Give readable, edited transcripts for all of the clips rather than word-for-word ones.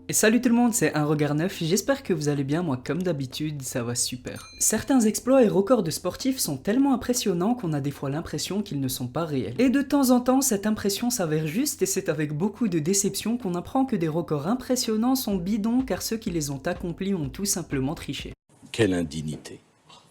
Et salut tout le monde, c'est Un Regard Neuf, j'espère que vous allez bien, moi comme d'habitude, ça va super. Certains exploits et records de sportifs sont tellement impressionnants qu'on a des fois l'impression qu'ils ne sont pas réels. Et de temps en temps, cette impression s'avère juste et c'est avec beaucoup de déception qu'on apprend que des records impressionnants sont bidons car ceux qui les ont accomplis ont tout simplement triché. Quelle indignité.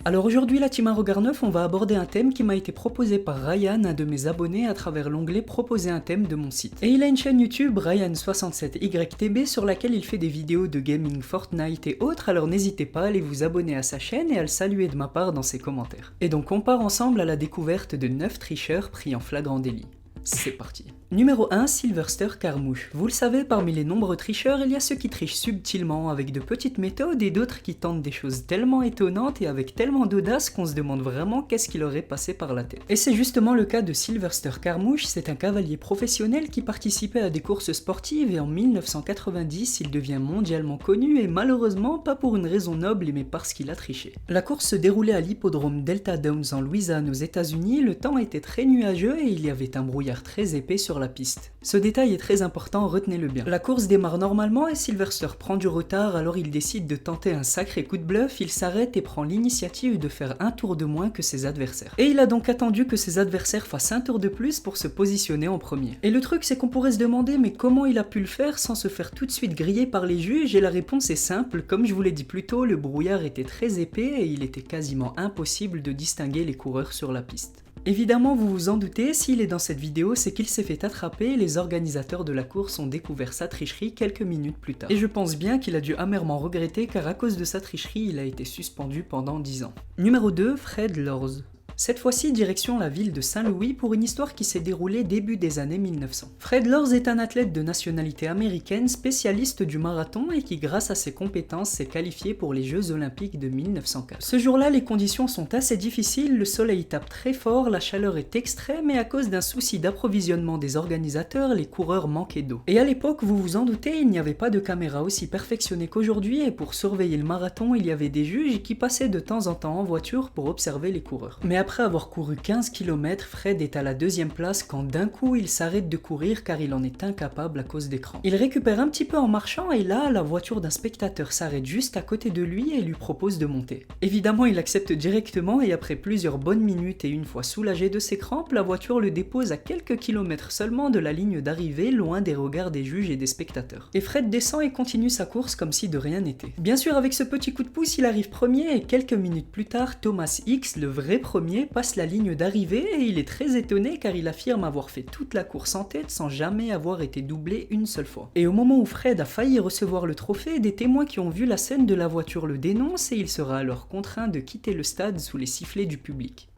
Alors aujourd'hui, la team Un Regard Neuf, on va aborder un thème qui m'a été proposé par Ryan, un de mes abonnés, à travers l'onglet Proposer un thème de mon site. Et il a une chaîne YouTube, Ryan67YTB, sur laquelle il fait des vidéos de gaming, Fortnite et autres, alors n'hésitez pas à aller vous abonner à sa chaîne et à le saluer de ma part dans ses commentaires. Et donc on part ensemble à la découverte de 9 tricheurs pris en flagrant délit. C'est parti. Numéro 1, Sylvester Carmouche. Vous le savez, parmi les nombreux tricheurs, il y a ceux qui trichent subtilement, avec de petites méthodes, et d'autres qui tentent des choses tellement étonnantes et avec tellement d'audace qu'on se demande vraiment qu'est-ce qui leur est passé par la tête. Et c'est justement le cas de Sylvester Carmouche, c'est un cavalier professionnel qui participait à des courses sportives et en 1990, il devient mondialement connu et malheureusement pas pour une raison noble mais parce qu'il a triché. La course se déroulait à l'hippodrome Delta Downs en Louisiane aux États-Unis, le temps était très nuageux et il y avait un brouillard très épais sur la piste. Ce détail est très important, retenez-le bien. La course démarre normalement et Sylvester prend du retard, alors il décide de tenter un sacré coup de bluff, il s'arrête et prend l'initiative de faire un tour de moins que ses adversaires. Et il a donc attendu que ses adversaires fassent un tour de plus pour se positionner en premier. Et le truc c'est qu'on pourrait se demander mais comment il a pu le faire sans se faire tout de suite griller par les juges, et la réponse est simple, comme je vous l'ai dit plus tôt, le brouillard était très épais et il était quasiment impossible de distinguer les coureurs sur la piste. Évidemment, vous vous en doutez, s'il est dans cette vidéo, c'est qu'il s'est fait attraper et les organisateurs de la course ont découvert sa tricherie quelques minutes plus tard. Et je pense bien qu'il a dû amèrement regretter car à cause de sa tricherie, il a été suspendu pendant 10 ans. Numéro 2, Fred Lorz. Cette fois-ci, direction la ville de Saint-Louis pour une histoire qui s'est déroulée début des années 1900. Fred Lorz est un athlète de nationalité américaine, spécialiste du marathon et qui, grâce à ses compétences, s'est qualifié pour les Jeux Olympiques de 1904. Ce jour-là, les conditions sont assez difficiles, le soleil tape très fort, la chaleur est extrême et à cause d'un souci d'approvisionnement des organisateurs, les coureurs manquaient d'eau. Et à l'époque, vous vous en doutez, il n'y avait pas de caméra aussi perfectionnée qu'aujourd'hui et pour surveiller le marathon, il y avait des juges qui passaient de temps en temps en voiture pour observer les coureurs. Mais après avoir couru 15 km, Fred est à la deuxième place quand d'un coup il s'arrête de courir car il en est incapable à cause des crampes. Il récupère un petit peu en marchant et là, la voiture d'un spectateur s'arrête juste à côté de lui et lui propose de monter. Évidemment, il accepte directement et après plusieurs bonnes minutes et une fois soulagé de ses crampes, la voiture le dépose à quelques kilomètres seulement de la ligne d'arrivée, loin des regards des juges et des spectateurs. Et Fred descend et continue sa course comme si de rien n'était. Bien sûr, avec ce petit coup de pouce, il arrive premier et quelques minutes plus tard, Thomas X, le vrai premier, passe la ligne d'arrivée et il est très étonné car il affirme avoir fait toute la course en tête sans jamais avoir été doublé une seule fois. Et au moment où Fred a failli recevoir le trophée, des témoins qui ont vu la scène de la voiture le dénoncent et il sera alors contraint de quitter le stade sous les sifflets du public.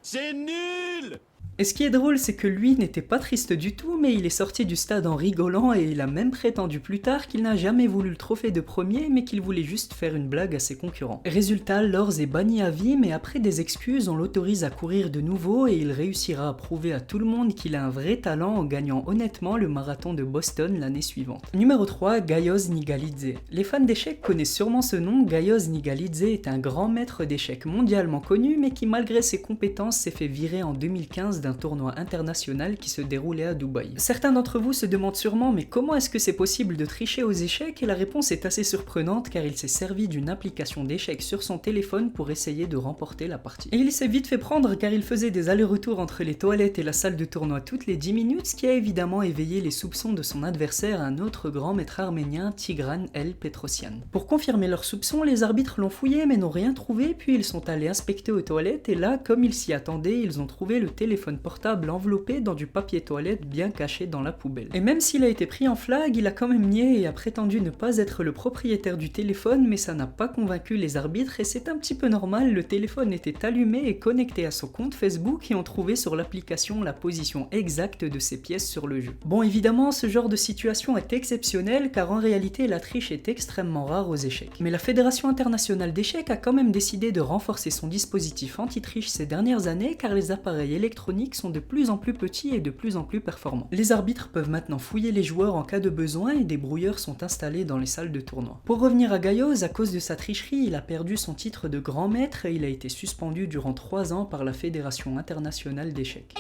C'est nul! Et ce qui est drôle, c'est que lui n'était pas triste du tout, mais il est sorti du stade en rigolant et il a même prétendu plus tard qu'il n'a jamais voulu le trophée de premier, mais qu'il voulait juste faire une blague à ses concurrents. Résultat, Lorz est banni à vie, mais après des excuses, on l'autorise à courir de nouveau et il réussira à prouver à tout le monde qu'il a un vrai talent en gagnant honnêtement le marathon de Boston l'année suivante. Numéro 3, Gayoz Nigalidze. Les fans d'échecs connaissent sûrement ce nom. Gayoz Nigalidze est un grand maître d'échecs mondialement connu, mais qui malgré ses compétences s'est fait virer en 2015 d'un tournoi international qui se déroulait à Dubaï. Certains d'entre vous se demandent sûrement mais comment est-ce que c'est possible de tricher aux échecs, et la réponse est assez surprenante car il s'est servi d'une application d'échecs sur son téléphone pour essayer de remporter la partie. Et il s'est vite fait prendre car il faisait des allers-retours entre les toilettes et la salle de tournoi toutes les 10 minutes, ce qui a évidemment éveillé les soupçons de son adversaire, un autre grand maître arménien, Tigran El Petrosyan. Pour confirmer leurs soupçons, les arbitres l'ont fouillé mais n'ont rien trouvé, puis ils sont allés inspecter aux toilettes et là, comme ils s'y attendaient, ils ont trouvé le téléphone portable enveloppé dans du papier toilette bien caché dans la poubelle. Et même s'il a été pris en flag, il a quand même nié et a prétendu ne pas être le propriétaire du téléphone, mais ça n'a pas convaincu les arbitres et c'est un petit peu normal, le téléphone était allumé et connecté à son compte Facebook et on trouvait sur l'application la position exacte de ses pièces sur le jeu. Bon, évidemment, ce genre de situation est exceptionnel car en réalité la triche est extrêmement rare aux échecs. Mais la Fédération internationale d'échecs a quand même décidé de renforcer son dispositif anti-triche ces dernières années car les appareils électroniques électroniques sont de plus en plus petits et de plus en plus performants. Les arbitres peuvent maintenant fouiller les joueurs en cas de besoin et des brouilleurs sont installés dans les salles de tournoi. Pour revenir à Gaioz, à cause de sa tricherie, il a perdu son titre de grand maître et il a été suspendu durant 3 ans par la Fédération internationale d'échecs.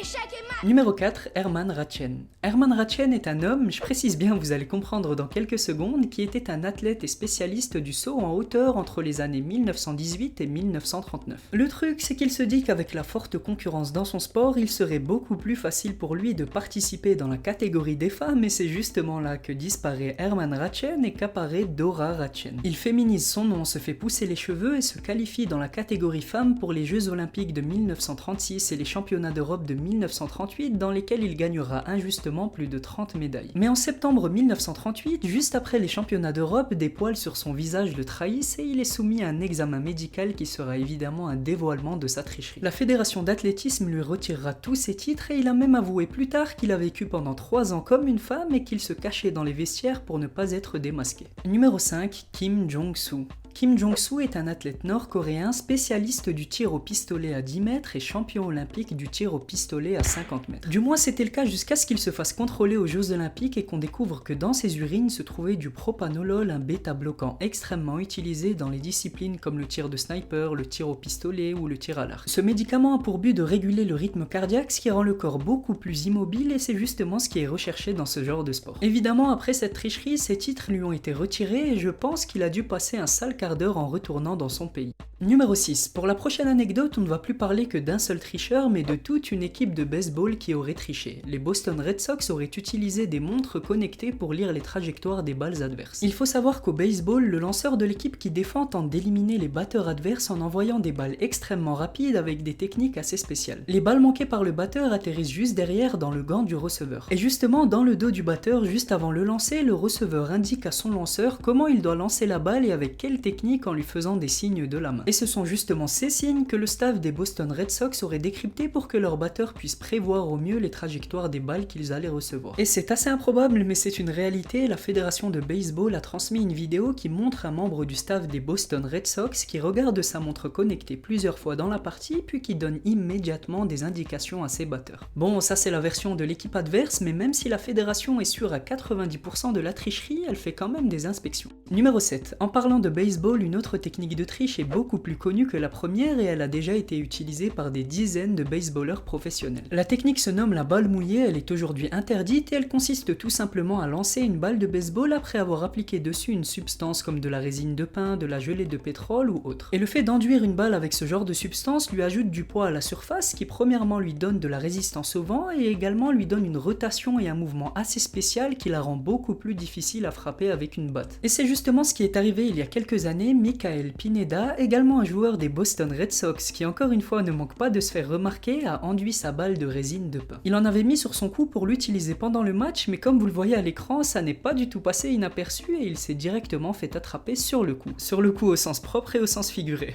Numéro 4, Hermann Ratchen. Hermann Ratchen est un homme, je précise bien, vous allez comprendre dans quelques secondes, qui était un athlète et spécialiste du saut en hauteur entre les années 1918 et 1939. Le truc, c'est qu'il se dit qu'avec la forte concurrence dans son sport, il serait beaucoup plus facile pour lui de participer dans la catégorie des femmes et c'est justement là que disparaît Hermann Ratchen et qu'apparaît Dora Ratchen. Il féminise son nom, se fait pousser les cheveux et se qualifie dans la catégorie femmes pour les Jeux Olympiques de 1936 et les Championnats d'Europe de 1938 dans lesquels il gagnera injustement plus de 30 médailles. Mais en septembre 1938, juste après les Championnats d'Europe, des poils sur son visage le trahissent et il est soumis à un examen médical qui sera évidemment un dévoilement de sa tricherie. La fédération d'athlétisme lui retirera tous ses titres et il a même avoué plus tard qu'il a vécu pendant 3 ans comme une femme et qu'il se cachait dans les vestiaires pour ne pas être démasqué. Numéro 5, Kim Jong-soo. Kim Jong-soo est un athlète nord-coréen spécialiste du tir au pistolet à 10 mètres et champion olympique du tir au pistolet à 50 mètres. Du moins c'était le cas jusqu'à ce qu'il se fasse contrôler aux Jeux Olympiques et qu'on découvre que dans ses urines se trouvait du propanolol, un bêta-bloquant extrêmement utilisé dans les disciplines comme le tir de sniper, le tir au pistolet ou le tir à l'arc. Ce médicament a pour but de réguler le rythme cardiaque, ce qui rend le corps beaucoup plus immobile et c'est justement ce qui est recherché dans ce genre de sport. Évidemment, après cette tricherie, ses titres lui ont été retirés et je pense qu'il a dû passer un sale quart d'heure en retournant dans son pays. Numéro 6. Pour la prochaine anecdote, on ne va plus parler que d'un seul tricheur, mais de toute une équipe de baseball qui aurait triché. Les Boston Red Sox auraient utilisé des montres connectées pour lire les trajectoires des balles adverses. Il faut savoir qu'au baseball, le lanceur de l'équipe qui défend tente d'éliminer les batteurs adverses en envoyant des balles extrêmement rapides avec des techniques assez spéciales. Les balles manquées par le batteur atterrissent juste derrière dans le gant du receveur. Et justement, dans le dos du batteur, juste avant le lancer, le receveur indique à son lanceur comment il doit lancer la balle et avec quelle technique en lui faisant des signes de la main. Et ce sont justement ces signes que le staff des Boston Red Sox aurait décryptés pour que leurs batteurs puissent prévoir au mieux les trajectoires des balles qu'ils allaient recevoir. Et c'est assez improbable, mais c'est une réalité, la fédération de baseball a transmis une vidéo qui montre un membre du staff des Boston Red Sox qui regarde sa montre connectée plusieurs fois dans la partie, puis qui donne immédiatement des indications à ses batteurs. Bon, ça c'est la version de l'équipe adverse, mais même si la fédération est sûre à 90% de la tricherie, elle fait quand même des inspections. Numéro 7. En parlant de baseball, une autre technique de triche est beaucoup plus connue que la première et elle a déjà été utilisée par des dizaines de baseballeurs professionnels. La technique se nomme la balle mouillée, elle est aujourd'hui interdite et elle consiste tout simplement à lancer une balle de baseball après avoir appliqué dessus une substance comme de la résine de pin, de la gelée de pétrole ou autre. Et le fait d'enduire une balle avec ce genre de substance lui ajoute du poids à la surface qui premièrement lui donne de la résistance au vent et également lui donne une rotation et un mouvement assez spécial qui la rend beaucoup plus difficile à frapper avec une batte. Et c'est justement ce qui est arrivé il y a quelques années. Michael Pineda, également un joueur des Boston Red Sox qui encore une fois ne manque pas de se faire remarquer, a enduit sa balle de résine de pin. Il en avait mis sur son cou pour l'utiliser pendant le match, mais comme vous le voyez à l'écran, ça n'est pas du tout passé inaperçu et il s'est directement fait attraper sur le coup. Sur le coup au sens propre et au sens figuré.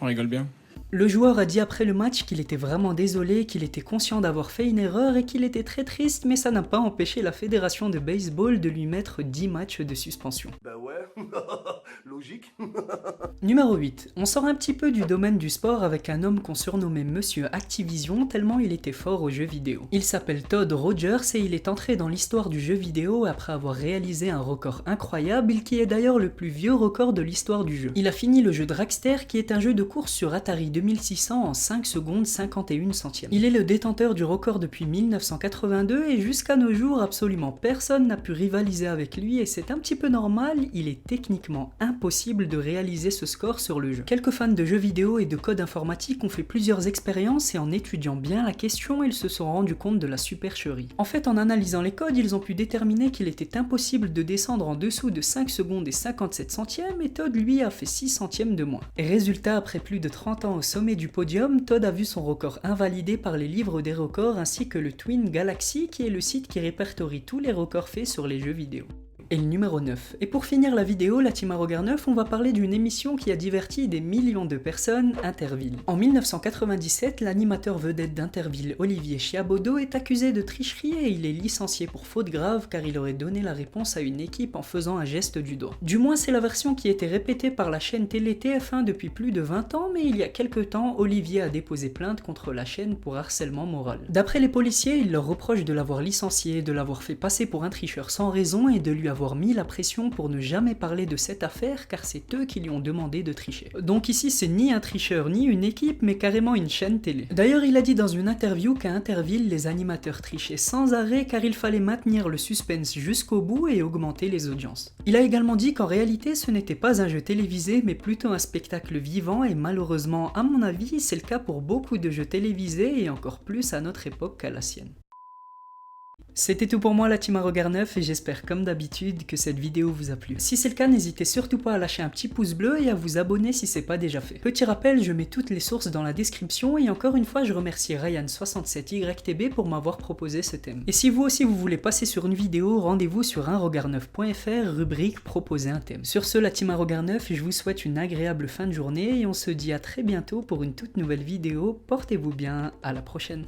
On rigole bien. Le joueur a dit après le match qu'il était vraiment désolé, qu'il était conscient d'avoir fait une erreur et qu'il était très triste, mais ça n'a pas empêché la fédération de baseball de lui mettre 10 matchs de suspension. Bah ouais, logique. Numéro 8. On sort un petit peu du domaine du sport avec un homme qu'on surnommait Monsieur Activision tellement il était fort aux jeux vidéo. Il s'appelle Todd Rogers et il est entré dans l'histoire du jeu vidéo après avoir réalisé un record incroyable, qui est d'ailleurs le plus vieux record de l'histoire du jeu. Il a fini le jeu Dragster qui est un jeu de course sur Atari 2600 en 5 secondes 51 centièmes. Il est le détenteur du record depuis 1982 et jusqu'à nos jours absolument personne n'a pu rivaliser avec lui et c'est un petit peu normal, il est techniquement impossible de réaliser ce score sur le jeu. Quelques fans de jeux vidéo et de code informatique ont fait plusieurs expériences et en étudiant bien la question, ils se sont rendus compte de la supercherie. En fait, en analysant les codes, ils ont pu déterminer qu'il était impossible de descendre en dessous de 5 secondes et 57 centièmes et Todd lui a fait 6 centièmes de moins. Et résultat, après plus de 30 ans au sommet du podium, Todd a vu son record invalidé par les livres des records ainsi que le Twin Galaxy qui est le site qui répertorie tous les records faits sur les jeux vidéo. Et le numéro 9. Et pour finir la vidéo, la team à regard neuf, on va parler d'une émission qui a diverti des millions de personnes, Interville. En 1997, l'animateur vedette d'Interville, Olivier Chiabodo, est accusé de tricherie et il est licencié pour faute grave car il aurait donné la réponse à une équipe en faisant un geste du doigt. Du moins c'est la version qui était répétée par la chaîne télé TF1 depuis plus de 20 ans, mais il y a quelques temps, Olivier a déposé plainte contre la chaîne pour harcèlement moral. D'après les policiers, il leur reproche de l'avoir licencié, de l'avoir fait passer pour un tricheur sans raison et de lui avoir mis la pression pour ne jamais parler de cette affaire car c'est eux qui lui ont demandé de tricher. Donc ici c'est ni un tricheur ni une équipe mais carrément une chaîne télé. D'ailleurs il a dit dans une interview qu'à Interville les animateurs trichaient sans arrêt car il fallait maintenir le suspense jusqu'au bout et augmenter les audiences. Il a également dit qu'en réalité ce n'était pas un jeu télévisé mais plutôt un spectacle vivant et malheureusement à mon avis c'est le cas pour beaucoup de jeux télévisés et encore plus à notre époque qu'à la sienne. C'était tout pour moi la team à regard neuf et j'espère comme d'habitude que cette vidéo vous a plu. Si c'est le cas, n'hésitez surtout pas à lâcher un petit pouce bleu et à vous abonner si c'est pas déjà fait. Petit rappel, je mets toutes les sources dans la description et encore une fois je remercie Ryan67YTB pour m'avoir proposé ce thème. Et si vous aussi vous voulez passer sur une vidéo, rendez-vous sur unregard9.fr, rubrique proposer un thème. Sur ce, la team à regard neuf, je vous souhaite une agréable fin de journée et on se dit à très bientôt pour une toute nouvelle vidéo. Portez-vous bien, à la prochaine.